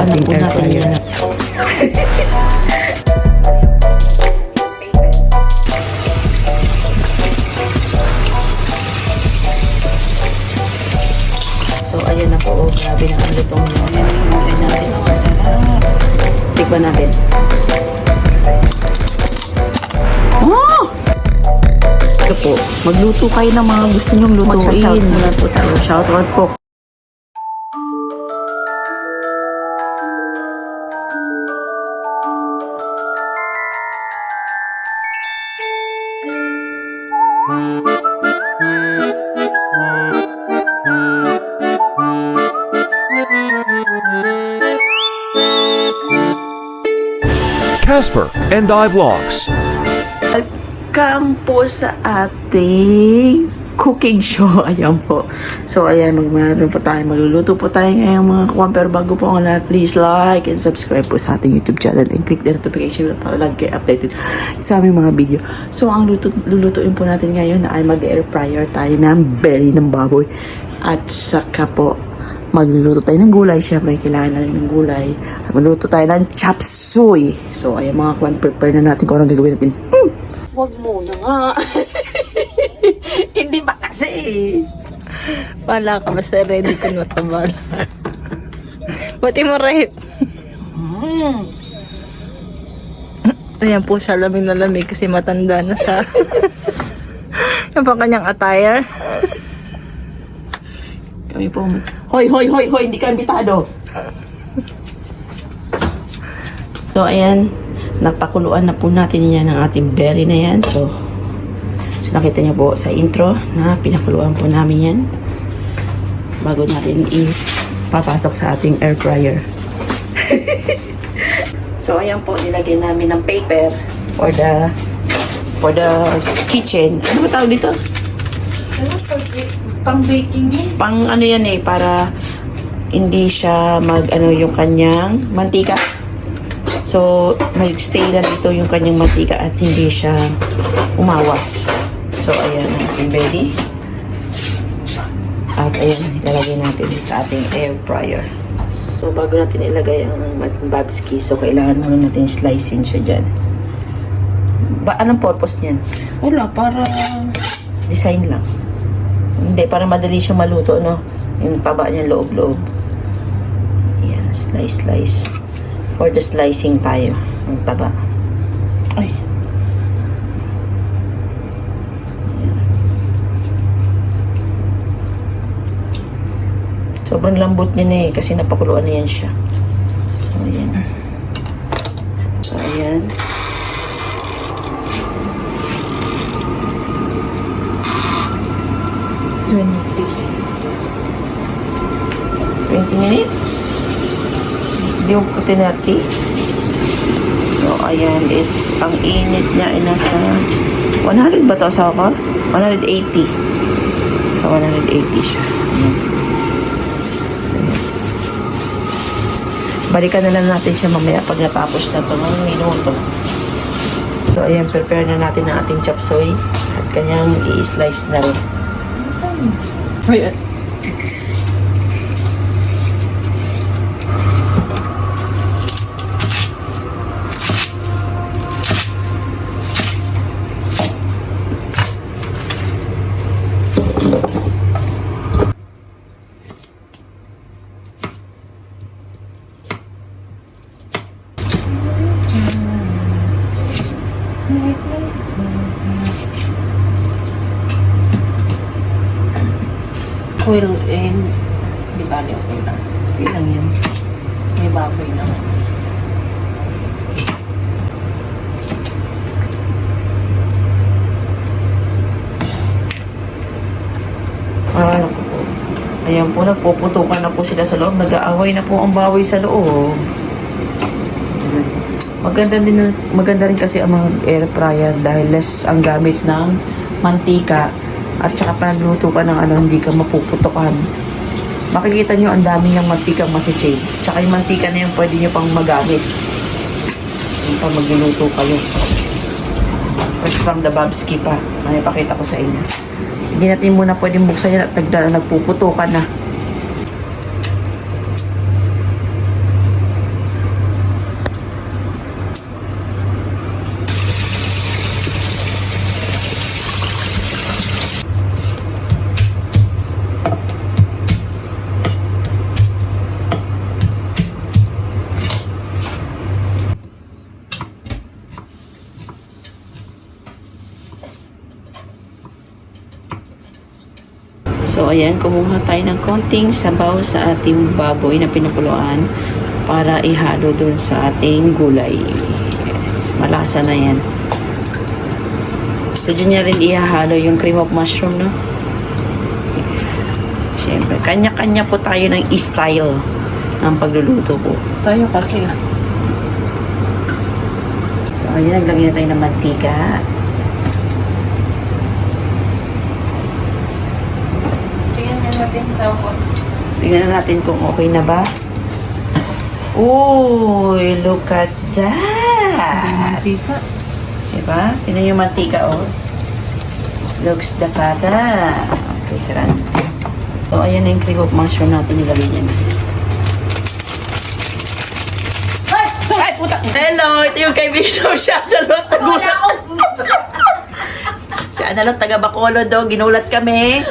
ating air fryer. So, ayan na po. Grabe na ang lutong nyo. Ayan, sumulit natin ang masarap. Tikman natin. Oh! Ito po. Magluto kayo ng mga gusto nyong lutuin. Mag-shout muna po tayo. Shout out po. Casper and I Vlogs. Welcome po sa ating cooking show. Ayan po. So, ayan, magluluto po tayo ngayon mga kawan. Pero bago po ang lahat, please like and subscribe po sa ating YouTube channel and click the notification bell para lagi kayo updated sa aming mga video. So, ang lulutuin po natin ngayon ay mag-air fryer tayo ng belly ng baboy. At saka po, magluluto tayo ng gulay. Siyempre, kailangan na rin ng gulay. At magluluto tayo ng chop suey. So, ayan mga kawan, prepare na natin kung anong gagawin natin. Huwag muna nga. Hindi ba kasi? Wala ka, basta ready ka na tabal. Buti mo right. Ayan po siya, lamig na lamig kasi matanda na siya. Yan pa kanyang attire. Kami po. Hoy, hoy, hoy, hoy, hindi ka imbitado. So, ayan. Napakuluan na po natin yan ng ating berry na yan. So nakita niyo po sa intro na pinakuluan po namin yan bago natin ipapasok sa ating air fryer. So, ayan po, nilagyan namin ng paper for the kitchen. Ano ba tawag dito? Pang baking mo? Pang ano yan eh, para hindi siya yung kanyang mantika. So, mag-stay na dito yung kanyang mantika at hindi siya umawas. So, ayan ang ating belly. At ayan, ilalagay natin sa ating air fryer. So, bago natin ilagay ang babski, so kailangan muna natin slicing siya dyan. Anong purpose niyan? Wala, para Design lang. Hindi, para madali siya maluto, no? Yung paba niya loob-loob. Ayan, slice. For the slicing tayo. Ang taba. Ay. Sobrang lambot niya na eh, kasi napakuluan na yan siya. So, ayan. So, ayan. Minutes. Hindi ko po 30. So, ayan. Ang init niya ay nasa 100 ba ito? Asawa ko? 180. So, 180 siya. Ayan. Balikan na lang natin siya mamaya pag natapos na ito ng minuto. So, ayan, prepare na natin ang ating chop suey at kanyang i-slice na rin. Ayan. oil and di ba okay lang. Okay lang yan. May baboy naman. Ano po. Ayan po, nagpuputukan na po sila sa loob. Nag-aaway na po ang baboy sa loob. Maganda rin kasi ang mga air fryer dahil less ang gamit ng mantika at saka panagluto ka ng hindi ka mapuputukan. Makikita nyo ang dami ng mantikang masisave. Tsaka yung mantika na yun pwede nyo pang magamit yung pang magluluto kayo. Fresh from the babski pa. May pakita ko sa inyo. Hindi natin muna pwedeng buksan yan at nagpuputukan na. So, ayan, kumuha tayo ng konting sabaw sa ating baboy na pinakuluan para ihalo dun sa ating gulay. Yes, malasa na yan. So, dyan niya rin ihahalo yung cream of mushroom, no? Siyempre, kanya-kanya po tayo ng style ng pagluluto po. Sa'yo kasi. So, ayan, lagyan tayo ng mantika. Tingnan natin kung okay na ba. Uy, look at that! Mantika. Diba? Tingnan yung mantika, oh. Looks dakada. Okay, sarap. So, ayan na yung cream of mushroom natin nilagay niyan. Ay, puta! Hello! Ito yung kaibigan ko siya. Analot, nagulat. Si Analot, taga Bacolod, do. Ginulat kami.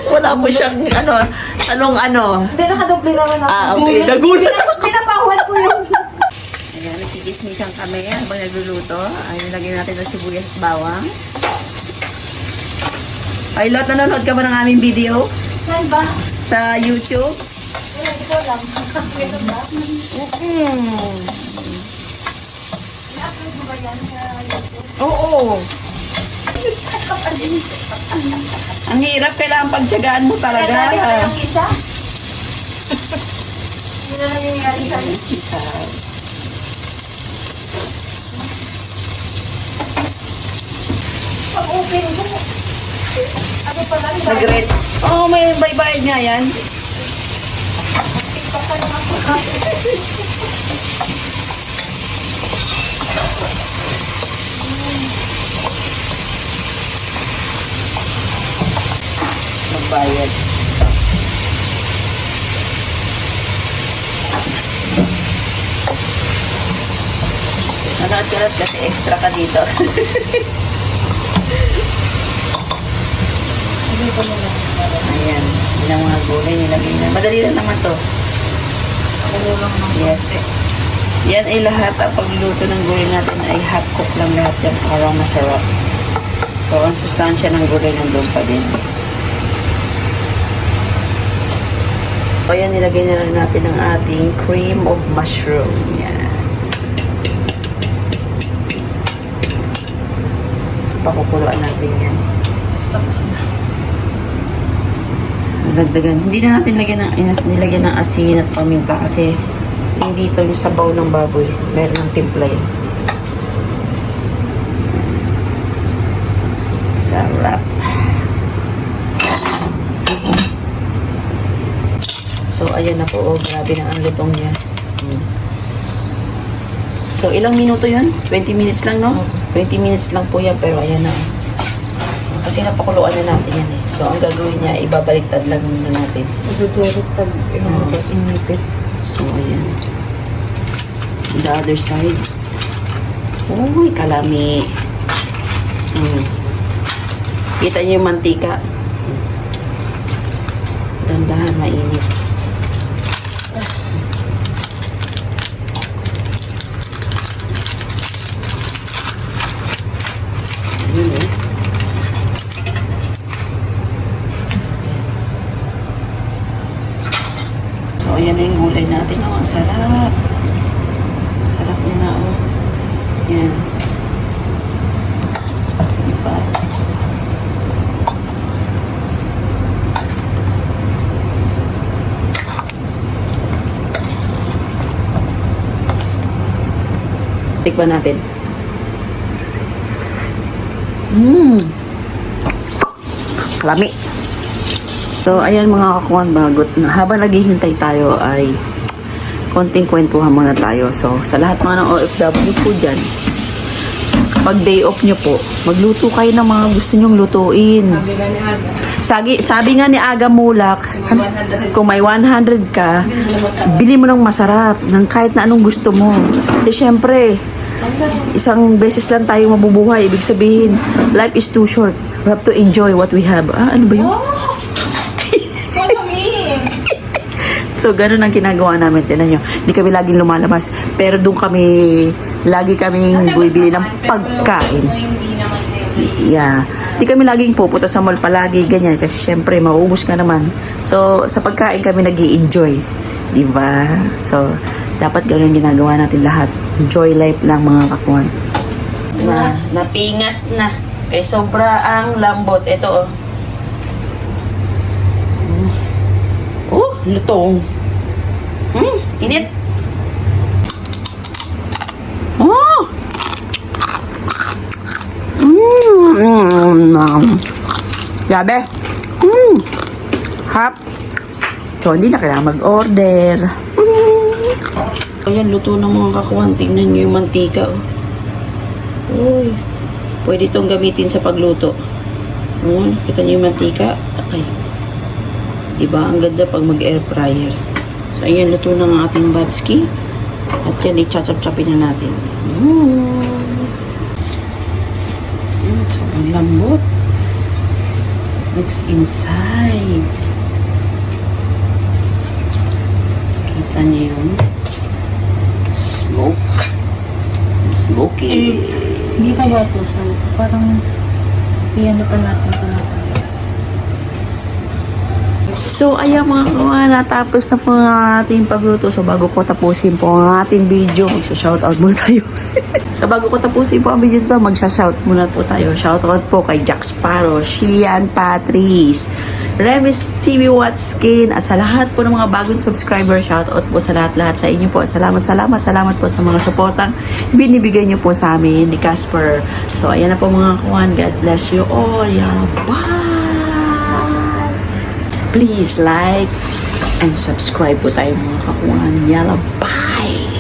Wala po siyang, tanong Hindi, nakadoble naman ako. okay. Nagulat ako. Pinapawal ko yung... Ayan, nagsigismisan kami habang nagluluto. Ay, nilagyan natin ng sibuyas at bawang. Ay, Lot, nanonood ka ba ng aming video? Saan ba? Sa YouTube? Wala, hindi ko alam. Meron ba? I-upload mo ba yan sa YouTube? Oo. Ang hirap, kailangan pagtyagaan mo talaga. Kaya natin sa yung isa? Hindi na nangyayari sa'yo. Pag-open ko, ano pala? Nag-red. Oo, may baybayad nga yan. TikTok pa naman po. Magbayad. Nanood kasi extra ka dito. Ayan. Yun ang mga gulay nilagay na. Madali lang naman to. Yes. Yan ay lahat. Ang pagluto ng gulay natin ay half cook lang lahat yan para masarap. So, ang sustansya ng gulay nandun pa din. So, ayan, nilagay na lang natin ang ating cream of mushroom. Yan. So, pakukuluan natin yan. Tapos na. Nagdagan. Hindi na natin nilagyan ng asin at paminta kasi hindi ito yung sabaw ng baboy. Meron ng timpla yun. Sarap. So, ayan na po. Oh, grabe na ang lutong niya. So, ilang minuto yun? 20 minutes lang, no? 20 minutes lang po yan, pero ayan na. Kasi napakuluan na natin yan eh. So, ang gagawin niya, ibabaliktad lang muna natin. Idudurot pag inumabas inipit. So, ayan. The other side. Uy, kalami. Kita niyo yung mantika. Dandahan, mainit. Ayun eh. So, ayan na yung gulay natin. Oh, ang sarap. Sarap niya na, oh. Yan. Diba? Tikman natin. Lami. So, ayan mga kakuan bagot. Habang naghihintay tayo ay konting kwentuhan muna tayo. So, sa lahat mga ng OFW po dyan, kapag day off nyo po, magluto kayo ng mga gusto nyong lutuin. Sabi nga ni Aga. Sabi nga ni Aga Mulak, kung may 100 ka, bili mo ng masarap, ng kahit na anong gusto mo. Kasi syempre, isang beses lang tayo mabubuhay. Ibig sabihin, life is too short. We have to enjoy what we have. Ano ba yun? So, ganun ang ginagawa namin. Tinan nyo, hindi kami laging lumalabas. Pero doon kami, lagi kaming bumibili ng pagkain. Yeah. Di kami laging pupunta sa mall palagi, ganyan. Kasi syempre, mauubos nga naman. So, sa pagkain kami nag-i-enjoy. Diba? So, dapat ganun ginagawa natin lahat. Enjoy life lang mga kakuan. Napingas na. Eh, sobra ang lambot. Ito, oh. Lutong. Init. Oh! Gabi. Hap. So, hindi na kailangan mag-order. Ayan, luto ng mga kakuhan. Tingnan nyo yung mantika. Uy. Pwede itong gamitin sa pagluto. Kita nyo yung mantika? Okay. Diba? Ang ganda pag mag-air fryer. So, ayan, luto ng ating babski. At yan, i-chop-chopin na natin. So, ang lambot. Looks inside. Kita niyo yun? Smoke. Smoky. Hindi kaya ito. So, parang iyan pa natin ito natin. So, ayan mga kawan, natapos na po ang ating pagluto. So, bago ko tapusin po ang ating video, magsha-shoutout muna tayo. So, bago ko tapusin po ang video ito, magsha-shout muna po tayo. Shoutout po kay Jack Sparrow, Shian Patrice, Remis TV Watskin, at sa lahat po ng mga bagong subscriber, shoutout po sa lahat-lahat sa inyo po. Salamat po sa mga supportang binibigay niyo po sa amin ni Casper. So, ayan na po mga kawan. God bless you all. Yeah, bye! Please like and subscribe po tayo mga kakuhan. Yalla, bye!